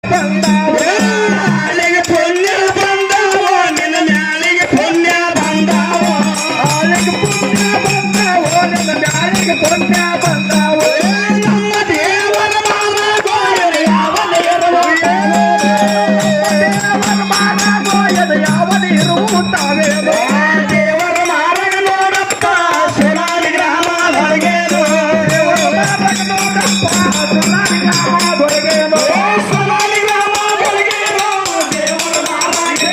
ಮ್ಯಾಲಿಗೆ ಪುಣ್ಯ ಬಂದಾವ ನಿನ್ನ ಮ್ಯಾಲಿಗೆ ಪುಣ್ಯ ಬಂದಾವ ಆಳಿಗೆ ಪುಣ್ಯ ಬಂದಾವ ನಿನ್ನ ಮ್ಯಾಲಿಗೆ ಪುಣ್ಯ ಬಂದಾವ ನಮ್ಮ ದೇವರ ಮಾನ ಗೋಯದ ಯಾವನಿರುವ ದೇವರ ಮಾನ ಗೋಯದ ಯಾವನಿರುತ್ತಾವೇನೋ ದೇವರ ಮಾರಗ ನೋಡಪ್ಪ ಸುನಾಲಿ ಗ್ರಾಮದೊಳಗೇನು ದೇವರ ಮಾರಗ ನೋಡಪ್ಪ ಸುನಾಲಿ ಗ್ರಾಮದೊಳಗೇನೋ ಸುನಾಲಿ ಗ್ರಾಮದೊಳಗೇನು ದೇವರ ಮಾರಗೆ